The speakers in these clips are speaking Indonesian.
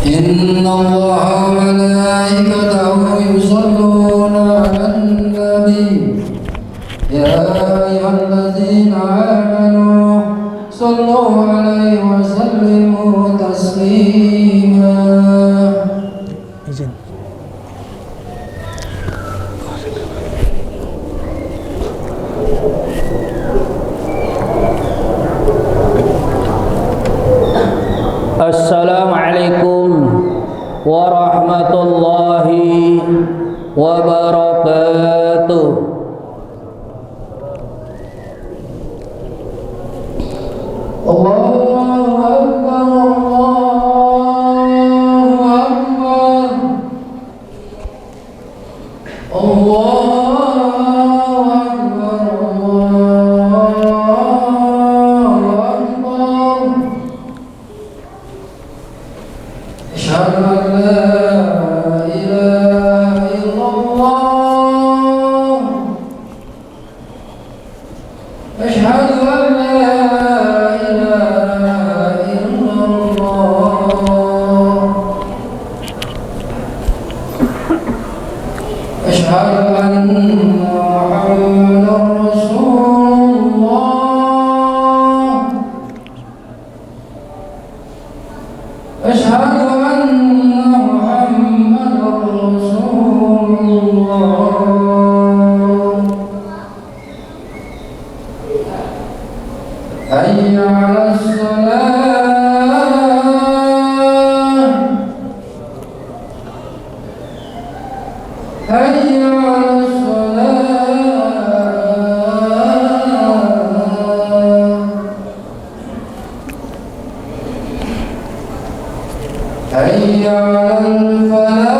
إن الله وملائكته يصلون على النبي يا أيها الذين آمنوا صلوا عليه وسلموا تسليما. Assalamualaikum warahmatullahi wabarakatuh. Allahu Akbar, Allahu Akbar, Allahu Akbar, Allahu Akbar. Asyhadu an la ilaha illallah. Asyhadu an la ilaha illallah. Asyhadu anna Muhammadar Rasulullah. Asyhadu anna Muhammadar Rasulullah. Hayya 'alas salah. Hayya 'alas salah. Hayya 'alal falah.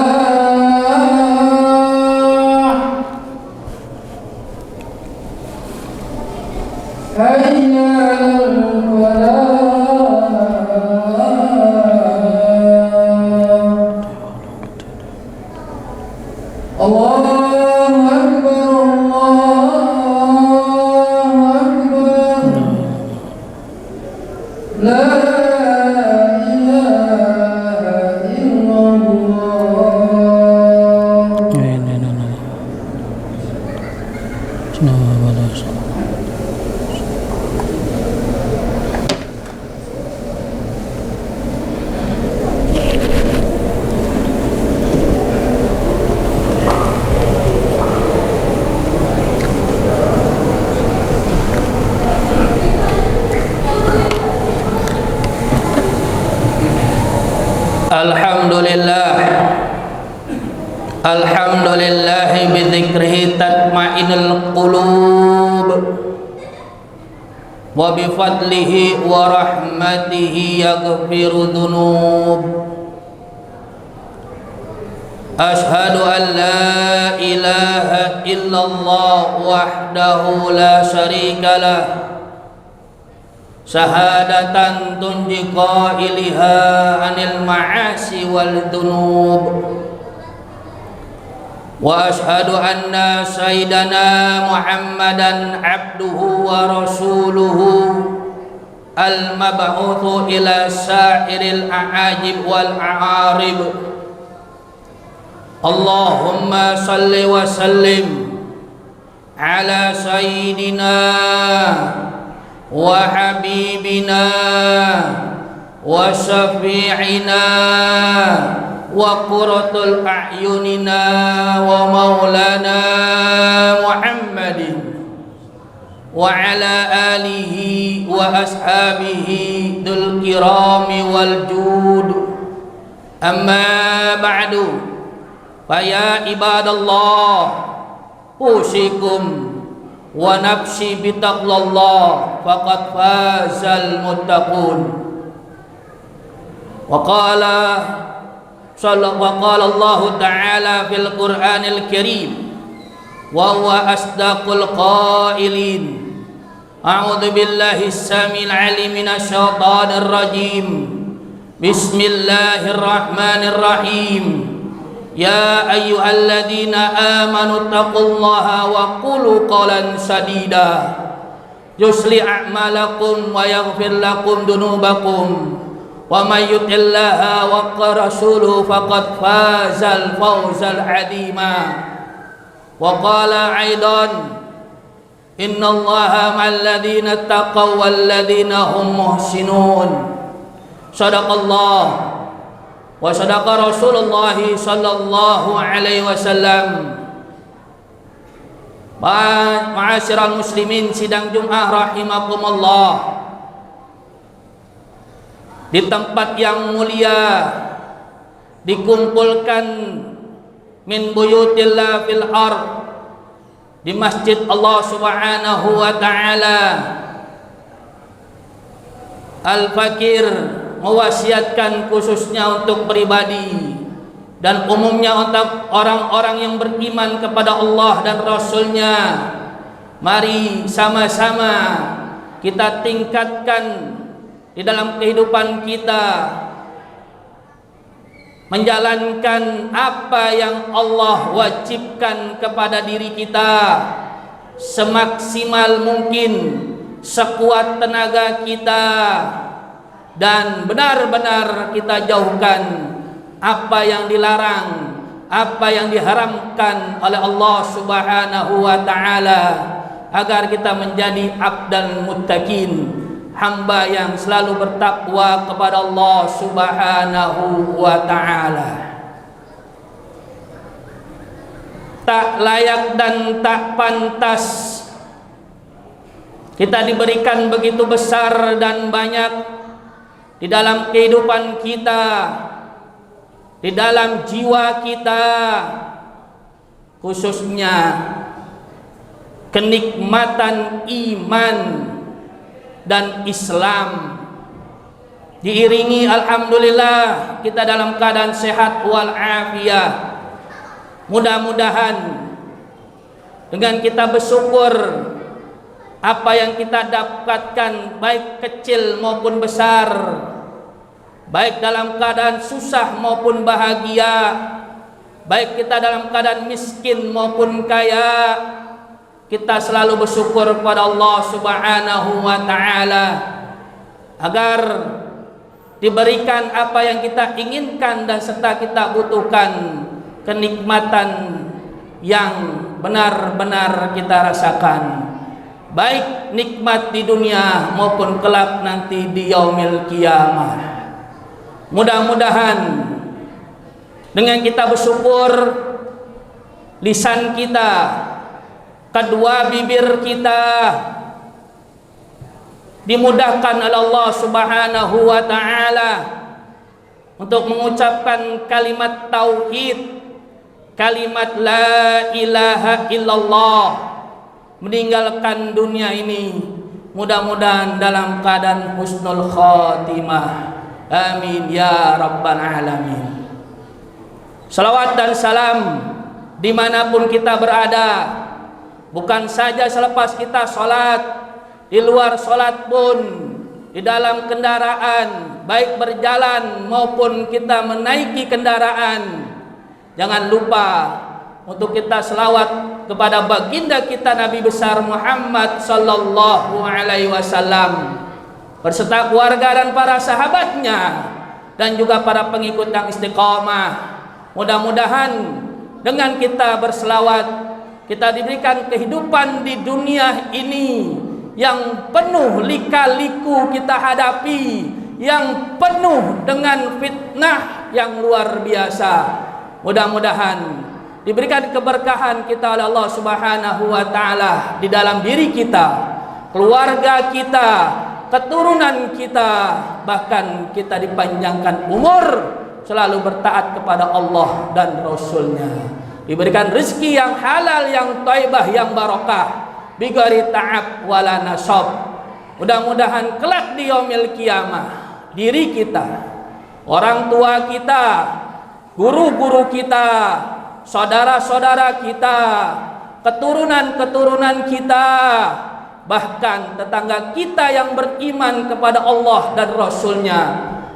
Hayya 'alal falah. Allahu Akbar, Allahu Akbar. La ilaha illallah. Alhamdulillah, alhamdulillah bidzikrihi tatma'innul qulub wa bifadlihi wa rahmatihi yaghfiru dzunub. Ashhadu an la ilaha illallah wahdahu la syarika lah, syahadatan tunji qailiha anil ma'asi wal dhunub. Wa ashhadu anna sayyidana Muhammadan abduhu wa rasuluhu al-mab'utsu ila sa'iril a'ajib wal a'arib. Allahumma salli wa sallim ala sayyidina wa habibina wa syafi'ina wa qurratul a'yunina wa maulana Muhammadin wa ala alihi wa ashabihi dzul kirami wal jud. Amma ba'du, fa ya ibadallah, usikum wa nafsi bitaqwallah faqad fazal muttaqun. Wa qala Allah ta'ala fil Qur'anil Karim wa huwa asdaqul qailin. A'udzu billahi as-samil 'alim minasy syaithanir rajim. Bismillahirrahmanirrahim. يا أيها الذين آمنوا اتقوا الله وقولوا قولا سديدا يصلح أعمالكم ويغفر لكم ذنوبكم ومن يطع الله ورسوله فقد فاز الفوز العظيما وقال أيضا إن الله مع الذين اتقوا والذين هم محسنون صدق الله وصدق رسول الله صلى الله عليه وسلم. Ma'asyiral muslimin sidang Jumat rahimakumullah. Di tempat yang mulia dikumpulkan min buyutillah fil ard, di masjid Allah Subhanahu wa taala. Al-Fakir mewasiatkan khususnya untuk pribadi dan umumnya untuk orang-orang yang beriman kepada Allah dan Rasul-Nya. Mari sama-sama kita tingkatkan di dalam kehidupan kita, menjalankan apa yang Allah wajibkan kepada diri kita semaksimal mungkin, sekuat tenaga kita, dan benar-benar kita jauhkan apa yang dilarang, apa yang diharamkan oleh Allah Subhanahu wa taala, agar kita menjadi abdal muttaqin, hamba yang selalu bertakwa kepada Allah Subhanahu wa taala. Tak layak dan tak pantas kita diberikan begitu besar dan banyak di dalam kehidupan kita, di dalam jiwa kita, khususnya kenikmatan iman dan Islam. Diiringi alhamdulillah kita dalam keadaan sehat wal afiyah. Mudah-mudahan dengan kita bersyukur apa yang kita dapatkan, baik kecil maupun besar, baik dalam keadaan susah maupun bahagia, baik kita dalam keadaan miskin maupun kaya, kita selalu bersyukur kepada Allah Subhanahu wa taala agar diberikan apa yang kita inginkan dan serta kita butuhkan, kenikmatan yang benar-benar kita rasakan, baik nikmat di dunia maupun kelak nanti di yaumil qiyamah. Mudah-mudahan dengan kita bersyukur, lisan kita, kedua bibir kita dimudahkan oleh Allah Subhanahu wa taala untuk mengucapkan kalimat tauhid, kalimat la ilaha illallah, meninggalkan dunia ini mudah-mudahan dalam keadaan husnul khatimah. Amin ya rabbal alamin. Salawat dan salam dimanapun kita berada, bukan saja selepas kita sholat, di luar sholat pun, di dalam kendaraan, baik berjalan maupun kita menaiki kendaraan, jangan lupa untuk kita selawat kepada baginda kita Nabi besar Muhammad sallallahu alaihi wasallam berserta keluarga dan para sahabatnya dan juga para pengikut yang istiqamah. Mudah-mudahan dengan kita berselawat, kita diberikan kehidupan di dunia ini yang penuh lika-liku kita hadapi, yang penuh dengan fitnah yang luar biasa. Mudah-mudahan diberikan keberkahan kita oleh Allah Subhanahu wa taala di dalam diri kita, keluarga kita, keturunan kita, bahkan kita dipanjangkan umur selalu bertaat kepada Allah dan Rasul-Nya, diberikan rezeki yang halal, yang thayyibah, yang barakah, bighairi ta'ab wala nasab. Mudah-mudahan kelak di yaumil qiyamah diri kita, orang tua kita, guru-guru kita, saudara-saudara kita, keturunan-keturunan kita, bahkan tetangga kita yang beriman kepada Allah dan Rasul-Nya,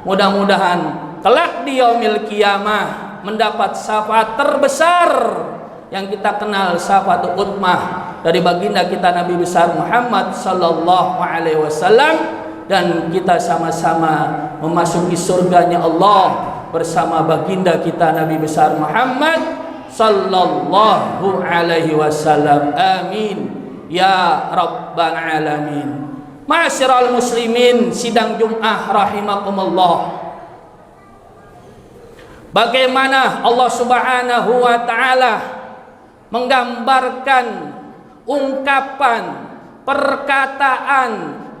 mudah-mudahan kelak di yaumil qiyamah mendapat syafaat terbesar yang kita kenal, syafaatul ummah dari baginda kita Nabi besar Muhammad sallallahu alaihi wasallam, dan kita sama-sama memasuki surganya Allah bersama baginda kita Nabi besar Muhammad sallallahu alaihi wasallam. Amin ya rabbal alamin. Ma'asyiral muslimin, sidang Jumat rahimakumullah. Bagaimana Allah Subhanahu wa taala menggambarkan ungkapan, perkataan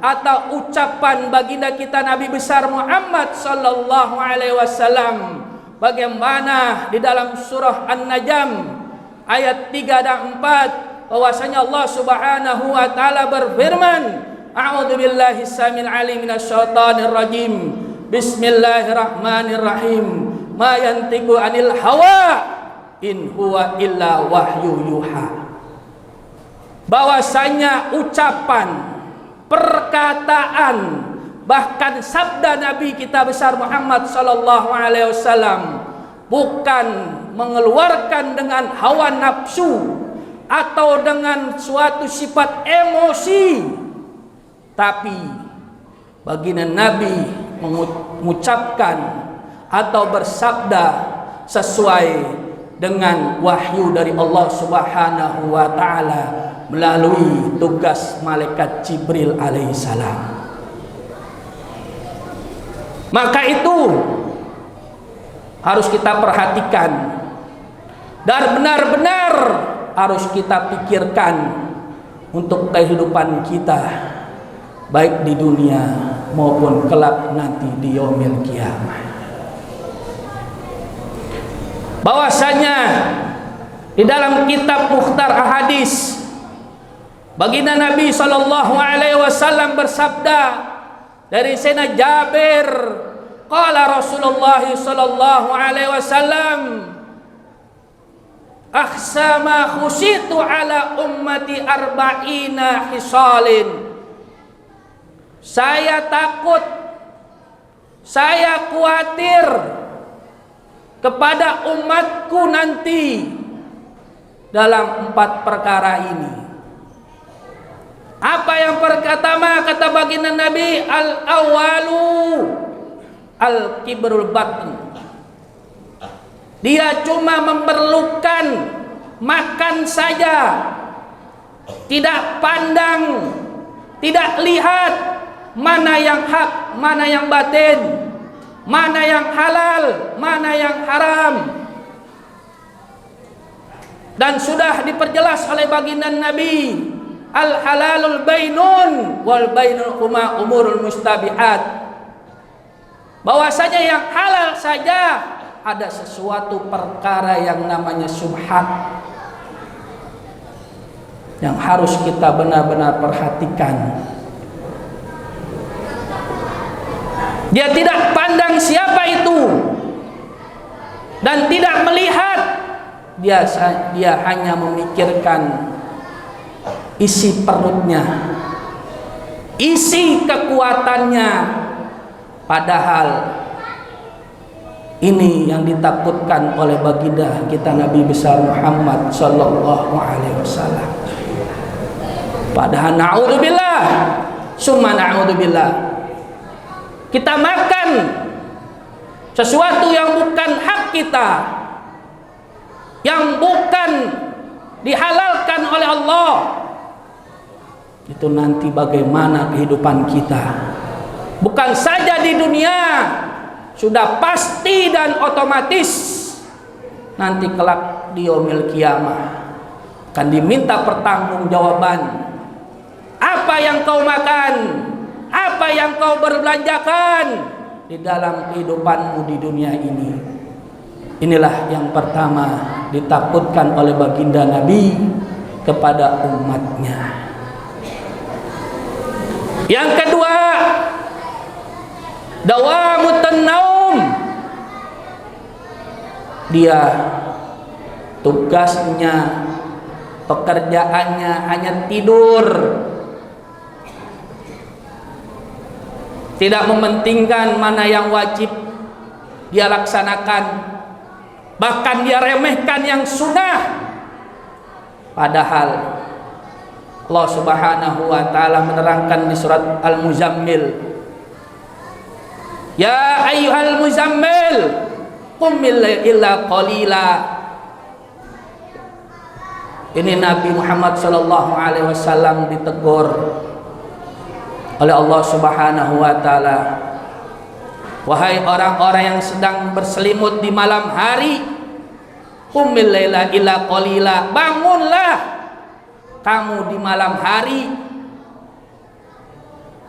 atau ucapan baginda kita Nabi besar Muhammad sallallahu alaihi wasallam. Bagaimana di dalam surah An-Najm ayat 3 dan 4 bahwasanya Allah Subhanahu wa taala berfirman, A'udzu billahi samil alim minasyaitonir rajim. Bismillahirrahmanirrahim. Ma yantiqu anil hawa in huwa illa wahyu yuha. Bahwasanya ucapan, perkataan, bahkan sabda Nabi kita besar Muhammad sallallahu alaihi wasallam bukan mengeluarkan dengan hawa nafsu atau dengan suatu sifat emosi, tapi baginda Nabi mengucapkan atau bersabda sesuai dengan wahyu dari Allah Subhanahu wa taala melalui tugas malaikat Jibril alaihissalam. Maka itu harus kita perhatikan dan benar-benar harus kita pikirkan untuk kehidupan kita, baik di dunia maupun kelak nanti di yaumil qiyamah. Bahwasanya di dalam kitab Mukhtar Ahadits baginda Nabi sallallahu alaihi wasallam bersabda dari Sayyidina Jabir, qala Rasulullah sallallahu alaihi wasallam, akhsa ma khusitu ala ummati arba'ina hisalin. Saya takut, saya khawatir kepada umatku nanti dalam 4 perkara ini. Apa yang pertama kata baginda Nabi? Al-awalu al-kibrul batn. Dia cuma memerlukan makan saja, tidak pandang, tidak lihat mana yang hak, mana yang batin, mana yang halal, mana yang haram. Dan sudah diperjelas oleh baginda Nabi, al-halalul bainun wal bainul huma umurul mustabihat. Bahwasanya yang halal saja ada sesuatu perkara yang namanya syubhat yang harus kita benar-benar perhatikan. Dia tidak pandang siapa itu dan tidak melihat, dia hanya memikirkan isi perutnya, isi kekuatannya, padahal ini yang ditakutkan oleh baginda kita Nabi besar Muhammad sallallahu alaihi wasallam. Padahal naudzubillah, summa naudzubillah, kita makan sesuatu yang bukan hak kita, yang bukan dihalalkan oleh Allah. Itu nanti bagaimana kehidupan kita? Bukan saja di dunia, sudah pasti dan otomatis nanti kelak di yaumil qiyamah akan diminta pertanggungjawaban. Apa yang kau makan, apa yang kau berbelanjakan di dalam kehidupanmu di dunia ini. Inilah yang pertama ditakutkan oleh baginda Nabi kepada umatnya. Yang kedua, dawamutun naum. Dia tugasnya, pekerjaannya hanya tidur, tidak mementingkan mana yang wajib dia laksanakan, bahkan dia remehkan yang sunnah. Padahal Allah Subhanahu wa taala menerangkan di surat Al-Muzammil, ya ayyuhal muzammil qumil illa qalila. Ini Nabi Muhammad sallallahu alaihi wasallam ditegur oleh Allah Subhanahu wa taala, wahai orang-orang yang sedang berselimut di malam hari, qumil laila illa qalila, bangunlah kamu di malam hari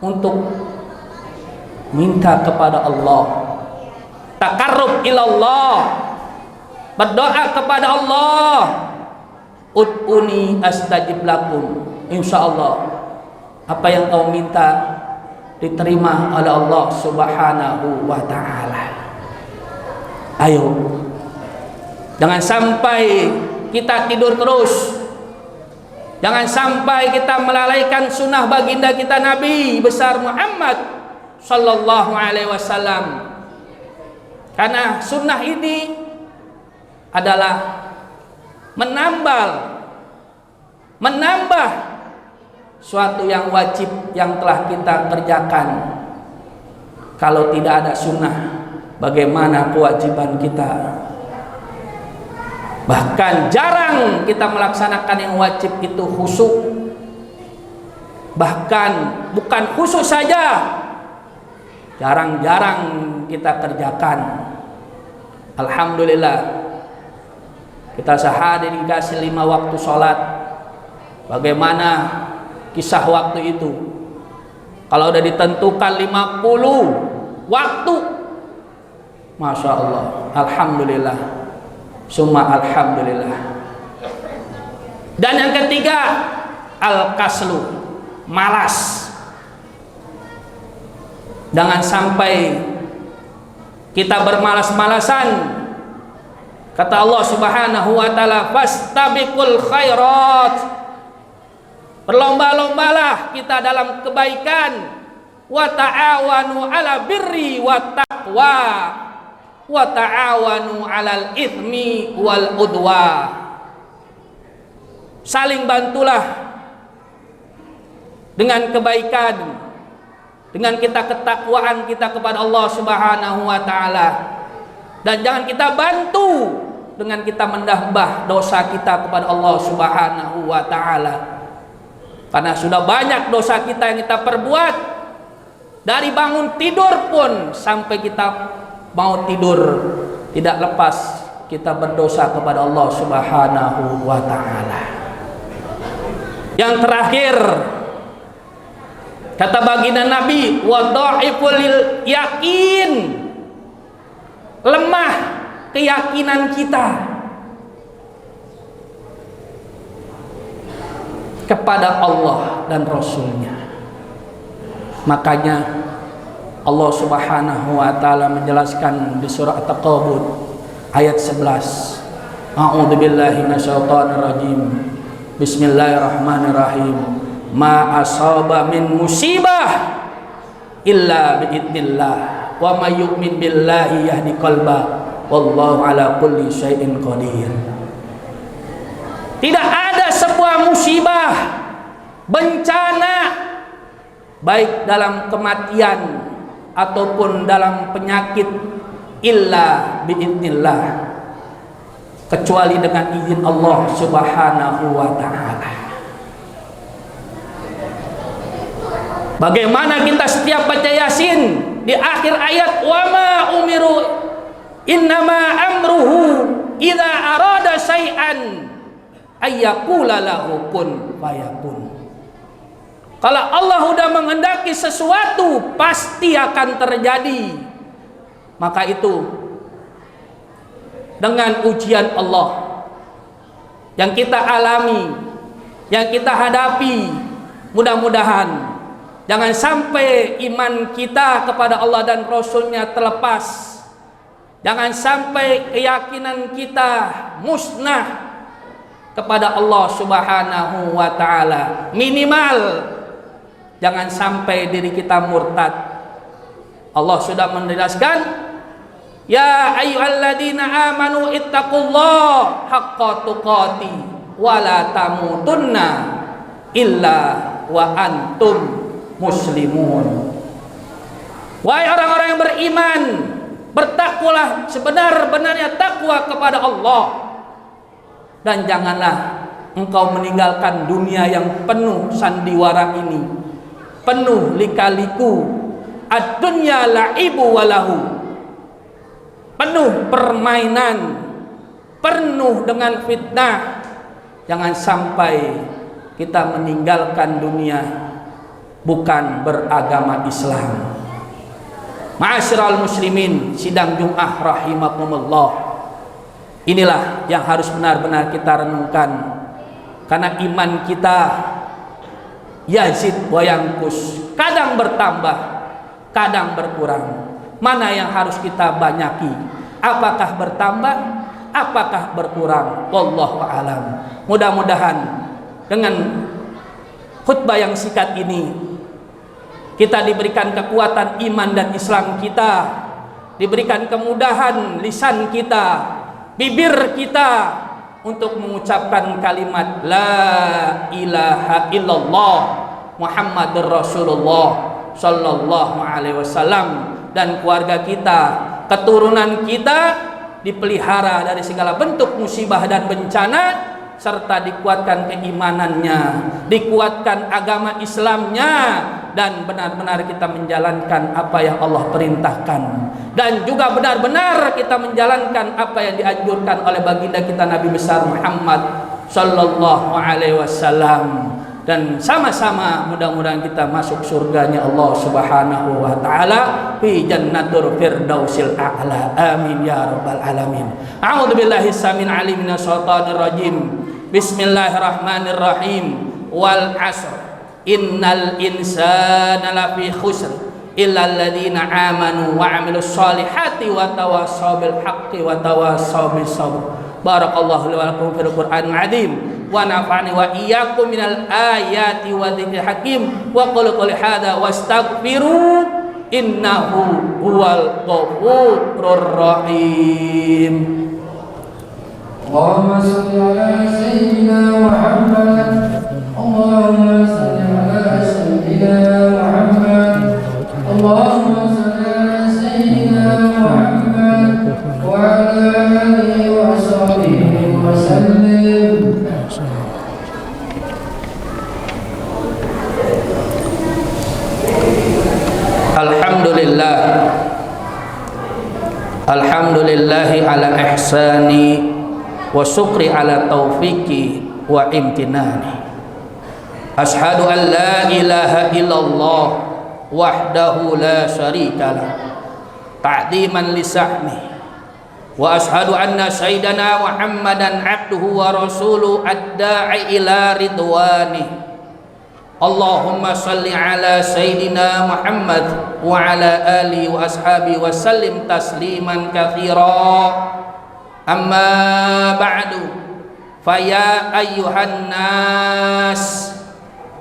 untuk minta kepada Allah, takarrub ilallah, berdoa kepada Allah. Ud'uni astajib lakum, insyaallah apa yang kau minta diterima oleh Allah Subhanahu wa taala. Ayo, jangan sampai kita tidur terus. Jangan sampai kita melalaikan sunnah baginda kita Nabi besar Muhammad sallallahu alaihi wasallam. Karena sunnah ini adalah menambah suatu yang wajib yang telah kita kerjakan. Kalau tidak ada sunnah, bagaimana kewajiban kita? Bahkan jarang kita melaksanakan yang wajib itu khusyuk. Bahkan bukan khusyuk saja, jarang-jarang kita kerjakan. Alhamdulillah, kita sehari dikasih 5 waktu sholat. Bagaimana kisah waktu itu? Kalau udah ditentukan 50 waktu, Masya Allah, Alhamdulillah, summa Alhamdulillah. Dan yang ketiga, al-kaslu, malas. Jangan sampai kita bermalas-malasan. Kata Allah Subhanahu wa taala, fastabiqul khairat, berlomba-lombalah kita dalam kebaikan. Wa ta'awanu 'ala birri wa taqwa wa ta'awanu 'alal itsmi wal udwa. Saling bantulah dengan kebaikan, dengan kita ketakwaan kita kepada Allah Subhanahu wa taala. Dan jangan kita bantu dengan kita menambah dosa kita kepada Allah Subhanahu wa taala. Karena sudah banyak dosa kita yang kita perbuat, dari bangun tidur pun sampai kita mau tidur tidak lepas kita berdosa kepada Allah Subhanahu wa taala. Yang terakhir, kata baginda Nabi, wa dhaiful yakin, lemah keyakinan kita kepada Allah dan Rasulnya. Makanya Allah Subhanahu wa taala menjelaskan di surah At-Taqabun ayat 11. A'udzubillahi minasyaitonir rajim. Bismillahirrahmanirrahim. Ma asaba min musibah illa biidznillah wa may yu'min billahi yahdi qalba wallahu ala kulli syai'in qadir. Tidak ada sebuah musibah, bencana, baik dalam kematian ataupun dalam penyakit, illa biidznillah, kecuali dengan izin Allah Subhanahu wa taala. Bagaimana kita setiap baca Yasin di akhir ayat, wa ma umiru innama amruhu idza arada syai'an ayyaqula lahu kun fayakun. Kalau Allah sudah menghendaki sesuatu pasti akan terjadi. Maka itu dengan ujian Allah yang kita alami, yang kita hadapi, mudah-mudahan jangan sampai iman kita kepada Allah dan Rasulnya terlepas. Jangan sampai keyakinan kita musnah kepada Allah Subhanahu wa taala. Minimal jangan sampai diri kita murtad. Allah sudah menjelaskan, Ya ayyuhalladzina amanu ittaqullaha haqqa tuqati wa la tamutunna illa wa antum muslimun. Wahai orang-orang yang beriman, bertakwalah sebenar-benarnya takwa kepada Allah, dan janganlah engkau meninggalkan dunia yang penuh sandiwara ini, penuh lika-liku, ad-dunya la'ibu walahu, penuh permainan, penuh dengan fitnah. Jangan sampai kita meninggalkan dunia bukan beragama Islam. Ma'asyiral muslimin, sidang Jum'ah rahimakumullah, inilah yang harus benar-benar kita renungkan, karena iman kita yazid wa yanqus, kadang bertambah, kadang berkurang. Mana yang harus kita banyaki? Apakah bertambah? Apakah berkurang? Wallahu a'lam. Mudah-mudahan dengan khutbah yang singkat ini kita diberikan kekuatan iman dan Islam kita, diberikan kemudahan lisan kita, bibir kita untuk mengucapkan kalimat la ilaha illallah Muhammadur Rasulullah sallallahu alaihi wasallam, dan keluarga kita, keturunan kita dipelihara dari segala bentuk musibah dan bencana, serta dikuatkan keimanannya, dikuatkan agama Islamnya, dan benar-benar kita menjalankan apa yang Allah perintahkan, dan juga benar-benar kita menjalankan apa yang dianjurkan oleh baginda kita Nabi besar Muhammad sallallahu alaihi wasallam, dan sama-sama mudah-mudahan kita masuk surganya Allah Subhanahu wa taala fi jannatur firdausil a'la. Amin ya rabbal alamin. A'udzubillahi samin alim minasyaitonir rajim. Bismillahirrahmanirrahim. Wal 'asr innal insana lafi khusr illa alladziina amanu wa 'amilus shalihati wa tawassaw bil haqqi wa tawassaw bis sabr. Barakallahu li wa lakum fil Qur'anil 'azim wa nafa'ani wa iyyakum minal ayati wa dzikril hakim wa qul hadza wastaghfiru innahu huwal ghafurur rahim. Allahumma salli ala sayyidina Muhammad. Allahumma salli ala sayyidina Muhammad. Allahumma salli ala sayyidina Muhammad wa ala alihi wa sahbihi wa sallim. Alhamdulillah, alhamdulillahi ala ihsani wa syukri ala taufiqi wa imtinani. Ashhadu an la ilaha illallah wahdahu la syarikalah ta'diman li sahmi, wa ashhadu anna sayyidana Muhammadan abduhu wa rasuluhu ad-da'i ila ridwani. Allahumma salli ala sayyidina Muhammad wa ala alihi wa ashabihi wa sallim tasliman katsira. Amma ba'du, faya ayyuhan nas,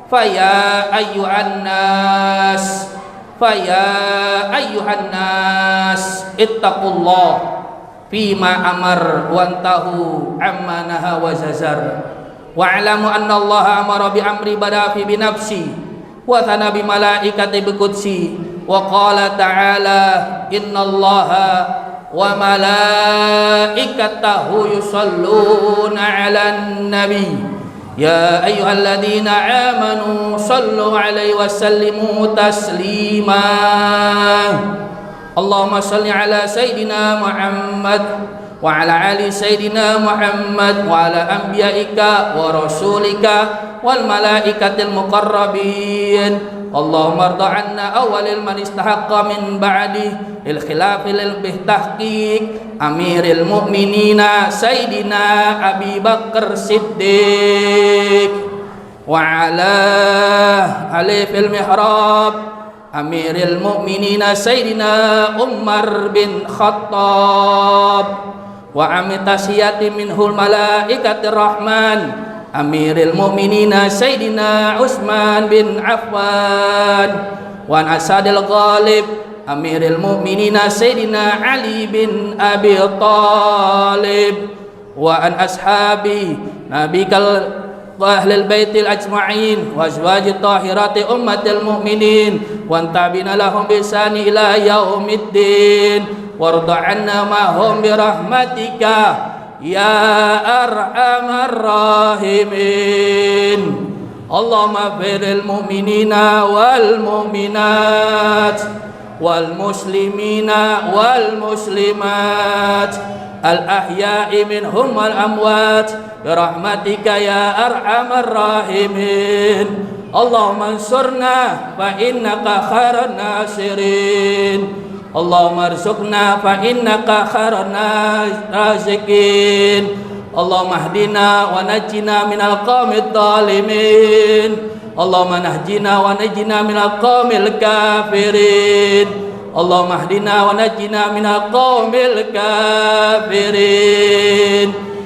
faya ayyuhan nas, faya ayyuhan nas, ittaqullah fima amar wantahu amma naha wa zazar. Wa'lamu anna Allah amara bi amri bada fi bi nafsi wa thana bi malaikati bi qudsi wa qala ta'ala innallaha wa malaikatahu yusalluna 'alan nabi ya ayyuhalladzina amanu sallu 'alaihi wa sallimu taslima. Allahumma salli ala sayyidina Muhammad wa ala ali sayyidina Muhammad wa ala anbiya'ika wa rasulika wal malaikatil muqarrabin. Allahumma arda anna awwalil man istahaqqa min ba'di il khilafi lil bihtahqiq amiril mu'minina sayyidina Abi Bakar Siddiq wa ala ali fil mihrab amiril mu'minina sayyidina Umar bin Khattab wa amitasiyati minhul malaikatir rahman amiril mu'minina sayyidina Utsman bin Affan wa asadil ghalib Amiril Mu'minin Sayyidina Ali bin Abi Talib wa an ashabi nabikal ahlil baitil ajma'in wa azwajit tahirati ummatil mu'minin wa antabina lahum bisani ila yaumiddin warda anna mahum birahmatika ya arhamar rahimin. Allahumma firil mu'minina wal mu'minat wal muslimina wal muslimat al ahya'i minhum wal amwat birahmatika ya arhamar rahimin. Allahumma ansurna fa innaka khairan nasirin. Allahumma arzuqna fa innaka khairan raziqin. Allahumma hdina wa najjina minal qawmid dhalimin. Allahumma nahdina wa najjina minal qawmil kafirin. Allahumma hdina wa najjina minal qawmil kafirin.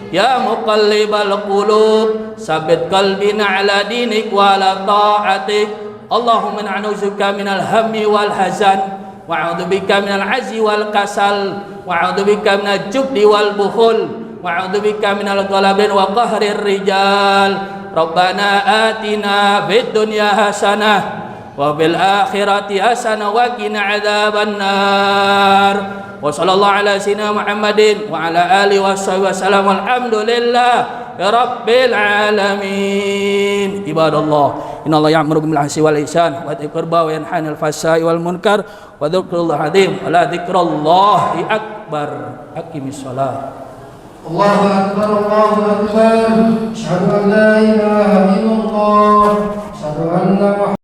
Ya muqallibal qulub sabbit qalbina ala dinik wa ala ta'atik. Allahumma na'udzuka minal hammi wal hazan wa a'udzubika minal azzi wal kasal wa a'udzubika minal jubni wal bukhul wa a'udzubika minal ghalabin wa qahrir rijal. Rabbana atina fid dunya hasanah wa fil akhirati hasanah wa qina adzabannar. Wa sallallahu ala sayyidina Muhammadin wa ala alihi washabihi wasallam. Alhamdulillah rabbil alamin. Ibadallah, innallaha ya'muru bil 'adli wal ihsan wa itta'i qurba wa yanha 'anil fahsya'i wal munkar wa dzikrullahi azim wa la dzikrullahi akbar. Aqimis shalah. Allahu akbar, Allahu akbar. Asyhadu an la ilaha illallah, asyhadu anna